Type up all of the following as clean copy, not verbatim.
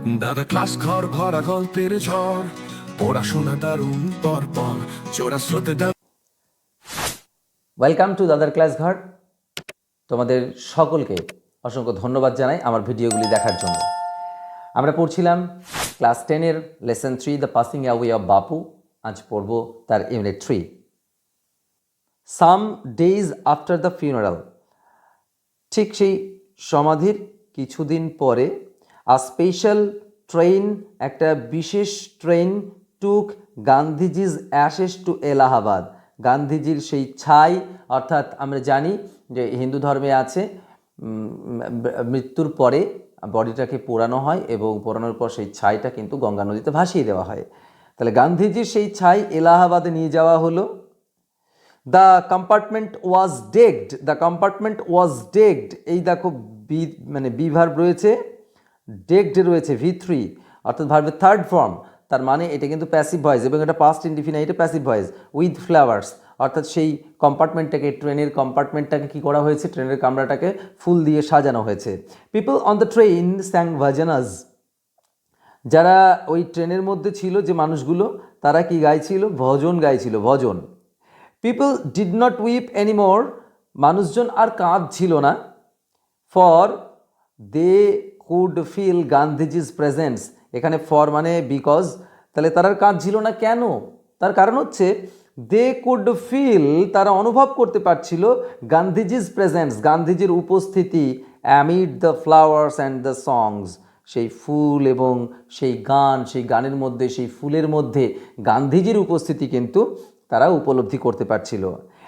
দাদা ক্লাস ঘর ভরা গল্পের ঝড়, পড়াশোনা দারুণ পরপর, চোরা স্রোতে ওয়েলকাম টু দাদার ক্লাস ঘর। তোমাদের সকলকে অসংখ্য ধন্যবাদ জানাই আমার ভিডিওগুলি দেখার জন্য। আমরা পড়ছিলাম ক্লাস 10-এর lesson 3 the passing away of Bapu. আজ পড়ব তার unit 3 some days after the funeral. ঠিক সেই সমাধির কিছুদিন পরে আ স্পেশাল ট্রেন, একটা বিশেষ ট্রেন টুক গান্ধীজিজ অ্যাশেস টু এলাহাবাদ। গান্ধীজির সেই ছাই, অর্থাৎ আমরা জানি যে হিন্দু ধর্মে আছে মৃত্যুর পরে বডিটাকে পোড়ানো হয় এবং পোড়ানোর পর সেই ছাইটা কিন্তু গঙ্গা নদীতে ভাসিয়ে দেওয়া হয়। তাহলে গান্ধীজির সেই ছাই এলাহাবাদে নিয়ে যাওয়া হলো। The compartment was ডেকড। এই দেখো মানে বি ভার্ব রয়েছে, ডেকড রয়েছে V3, অর্থাৎ ভার্বের থার্ড ফর্ম। তার মানে এটা কিন্তু প্যাসিভ ভয়েস এবং এটা পাস্ট ইনডিফিনাইটে প্যাসিভ ভয়েস। উইথ ফ্লাওয়ার্স, অর্থাৎ সেই কম্পার্টমেন্টটাকে, ট্রেনের কম্পার্টমেন্টটাকে কী করা হয়েছে, ট্রেনের কামরাটাকে ফুল দিয়ে সাজানো হয়েছে। People on the train sang bhajans. যারা ওই ট্রেনের মধ্যে ছিল, যে মানুষগুলো, তারা কি গাইছিল? ভজন গাইছিল, ভজন। People did not weep anymore. মানুষজন আর কাঁদছিল না। For they could feel Gandhiji's presence. এখানে ফর মানে বিকজ। তাহলে তারা আর কাঁদছিল না কেন? তার কারণ হচ্ছে দে কুড ফিল, তারা অনুভব করতে পারছিল গান্ধীজিজ প্রেজেন্স, গান্ধীজির উপস্থিতি। Amid the flowers and the songs, সেই ফুল এবং সেই গান, সেই গানের মধ্যে, সেই ফুলের মধ্যে গান্ধীজির উপস্থিতি কিন্তু তারা উপলব্ধি করতে পারছিল।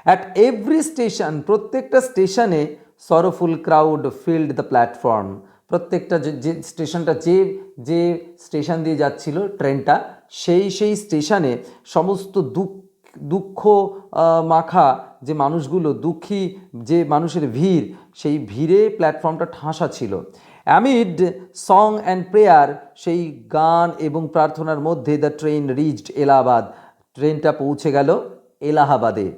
অ্যাট এভরি স্টেশন, প্রত্যেকটা স্টেশনে সরোফুল ক্রাউড ফিল্ড দ্য প্ল্যাটফর্ম। প্রত্যেকটা যে স্টেশনটা, যে স্টেশন দিয়ে যাচ্ছিল ট্রেনটা, সেই স্টেশনে সমস্ত দুঃখ মাখা যে মানুষগুলো, দুঃখী যে মানুষের ভিড়, সেই ভিড়ে প্ল্যাটফর্মটা ঠাসা ছিল। অ্যামিড সং অ্যান্ড প্রেয়ার, সেই গান এবং প্রার্থনার মধ্যে দ্য ট্রেন রিচড এলাহাবাদ, ট্রেনটা পৌঁছে গেল এলাহাবাদে।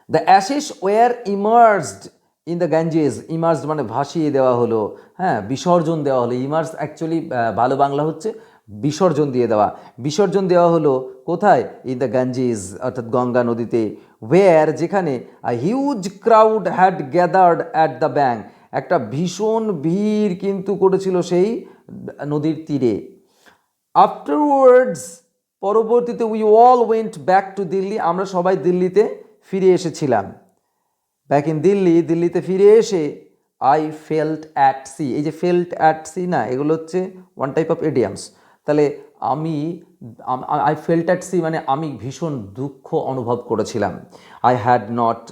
The ashes were immersed in the Ganges. Immersed মানে ভাসিয়ে দেওয়া হলো, হ্যাঁ, বিসর্জন দেওয়া হলো। ইমার্স অ্যাকচুয়ালি ভালো বাংলা হচ্ছে বিসর্জন দিয়ে দেওয়া। বিসর্জন দেওয়া হলো কোথায়? ইন দ্য গ্যাঞ্জেস, অর্থাৎ গঙ্গা নদীতে। ওয়ার, যেখানে a huge crowd had gathered at the bank, একটা ভীষণ ভিড় কিন্তু করেছিল সেই নদীর তীরে। আফটারওয়ার্ডস, পরবর্তীতে, we all went back to Delhi, আমরা সবাই দিল্লিতে ফিরে এসেছিলাম। ব্যাক ইন দিল্লি, দিল্লিতে ফিরে এসে আই ফেল্ট অ্যাট সি। এই যে ফেল্ট অ্যাট সি না, এগুলো হচ্ছে ওয়ান টাইপ অফ এডিয়ামস। তাহলে আই ফেল্ট অ্যাট সি মানে আমি ভীষণ দুঃখ অনুভব করেছিলাম। I had not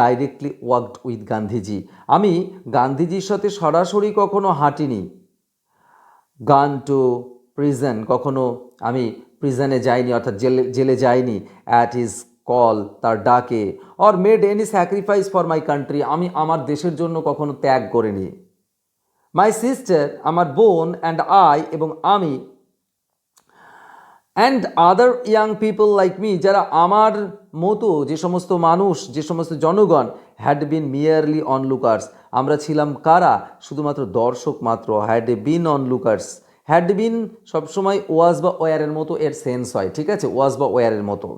directly worked with Gandhiji, আমি গান্ধীজির সাথে সরাসরি কখনো হাঁটিনি। গান টু প্রিজন, কখনো আমি প্রিজনে যাইনি, অর্থাৎ জেলে যাইনি। অ্যাট হিজ কল, তার ডাকে। Or made any sacrifice for my country, আমি আমার দেশের জন্য কখনো ত্যাগ করিনি। মাই সিস্টার, আমার বোন, অ্যান্ড আই, এবং আমি, and other young people like me, যারা আমার মতো যে সমস্ত মানুষ, যে সমস্ত জনগণ, হ্যাড বিন মিয়ারলি অনলুকার্স, আমরা ছিলাম কারা? শুধুমাত্র দর্শক মাত্র। হ্যাড বিন অনলুকার্স, হ্যাড বিন সবসময় ওয়াজ বা ওয়ারের মতো এর সেন্স হয়, ঠিক আছে, ওয়াজ বা ওয়ারের মতো।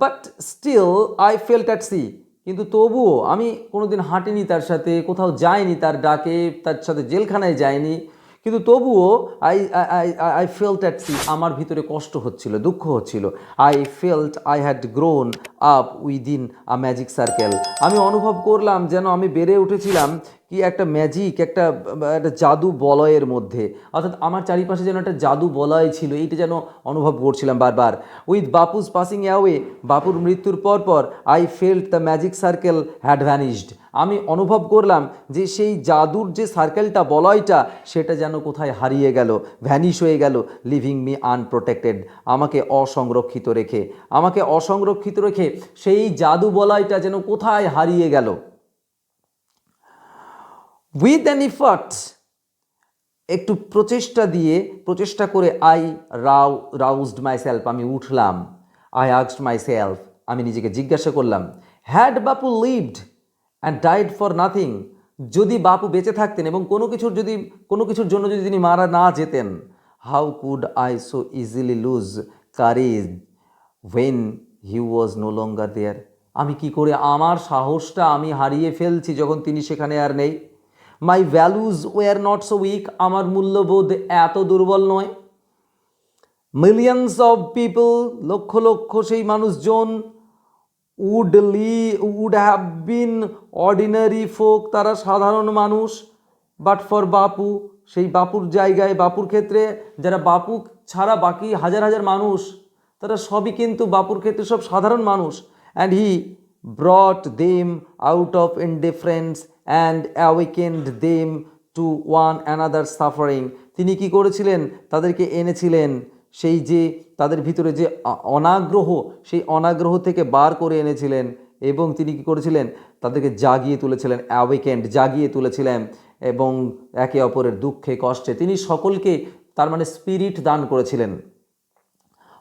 But still I felt at sea, কিন্তু তবুও আমি কোনোদিন হাঁটিনি তার সাথে, কোথাও যাইনি তার ডাকে, তার সাথে জেলখানায় যাইনি, কিন্তু তবুও আই ফেল্ট অ্যাট সি, আমার ভিতরে কষ্ট হচ্ছিল, দুঃখ হচ্ছিল। I felt I had grown up within a magic circle, আমি অনুভব করলাম যেন আমি বেড়ে উঠেছিলাম কি একটা ম্যাজিক, একটা জাদু বলয়ের মধ্যে, অর্থাৎ আমার চারিপাশে যেন একটা জাদু বলয় ছিল, এইটা যেন অনুভব করছিলাম বারবার। উইথ বাপুস পাসিং অ্যাওয়ে, বাপুর মৃত্যুর পর I felt the magic circle had vanished, আমি অনুভব করলাম যে সেই জাদুর যে সার্কেলটা, বলয়টা, সেটা যেন কোথায় হারিয়ে গেল, ভ্যানিশ হয়ে গেল। লিভিং মি আনপ্রোটেক্টেড, আমাকে অসংরক্ষিত রেখে সেই জাদু বলয়টা যেন কোথায় হারিয়ে গেল। উইথ অ্যান এফর্ট, একটু প্রচেষ্টা করে, আই রাউজড মাই সেলফ, আমি উঠলাম। আই আস্কড মাই সেলফ, আমি নিজেকে জিজ্ঞাসা করলাম, had Bapu lived and died for nothing, যদি বাপু বেঁচে থাকতেন এবং কোনো কিছুর জন্য যদি তিনি মারা না যেতেন, how could I so easily lose courage when he was no longer there, আমি কি করে আমার সাহসটা আমি হারিয়ে ফেলছি যখন তিনি সেখানে আর নেই। My values were not so weak, আমার মূল্যবোধ এত দুর্বল নয়। মিলিয়ন্স অফ পিপল, লক্ষ লক্ষ সেই মানুষজন, would have been ordinary folk, তারা সাধারণ মানুষ, বাট ফর বাপু, সেই বাপুর জায়গায় বাপুর ক্ষেত্রে যারা বাপু ছাড়া বাকি হাজার হাজার মানুষ তারা সবই কিন্তু বাপুর ক্ষেত্রে সব সাধারণ মানুষ। And he brought them out of indifference and awakened them to one another suffering, তিনি কি করেছিলেন, তাদেরকে এনেছিলেন সেই যে তাদের ভিতরে যে অনাগ্রহ, সেই অনাগ্রহ থেকে বার করে এনেছিলেন এবং তিনি কি করেছিলেন, তাদেরকে জাগিয়ে তুলেছিলেন, অ্যাওয়েকেন্ড, জাগিয়ে তুলেছিলেন এবং একে অপরের দুঃখে কষ্টে তিনি সকলকে তার মানে স্পিরিট দান করেছিলেন।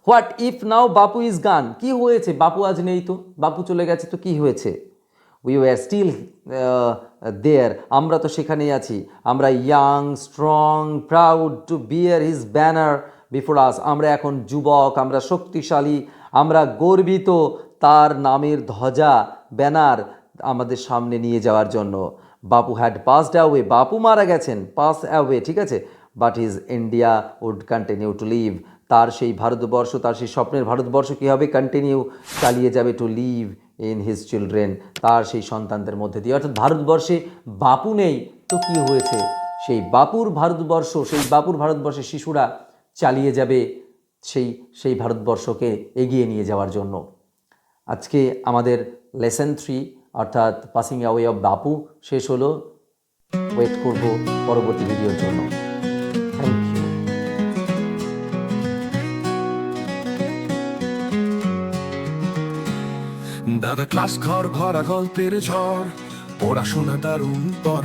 What if now Bapu is গান, কি হয়েছে, বাপু আজ নেই তো, বাপু চলে গেছে তো কি হয়েছে। উই ওয়ার স্টিল দেয়ার, আমরা তো সেখানেই আছি, আমরা young strong proud to bear his banner before us, আমরা এখন যুবক, আমরা শক্তিশালী, আমরা গর্বিত তার নামের ধ্বজা ব্যানার আমাদের সামনে নিয়ে যাওয়ার জন্য। বাপু হ্যাড পাসড অ্যাওয়ে, বাপু মারা গেছেন, পাস অ্যাওয়ে, ঠিক আছে, but his India would continue to live, তার সেই ভারতবর্ষ, তার সেই স্বপ্নের ভারতবর্ষ কী হবে, কন্টিনিউ, চালিয়ে যাবে, to live in his children, তার সেই সন্তানদের মধ্যে দিয়ে। অর্থাৎ ভারতবর্ষে বাপু নেই তো কি হয়েছে, সেই বাপুর ভারতবর্ষ, সেই বাপুর ভারতবর্ষের শিশুরা চালিয়ে যাবে সেই ভারতবর্ষকে এগিয়ে নিয়ে যাওয়ার জন্য। আজকে আমাদের লেসন 3 অর্থাৎ পাসিং অ্যাওয়ে অফ বাপু শেষ হলো। ওয়েট করব পরবর্তী ভিডিওর জন্য। Thank you. দাদা ক্লাস ঘর ভরা গল্পের ঝড়, পড়াশোনা দারুণ পর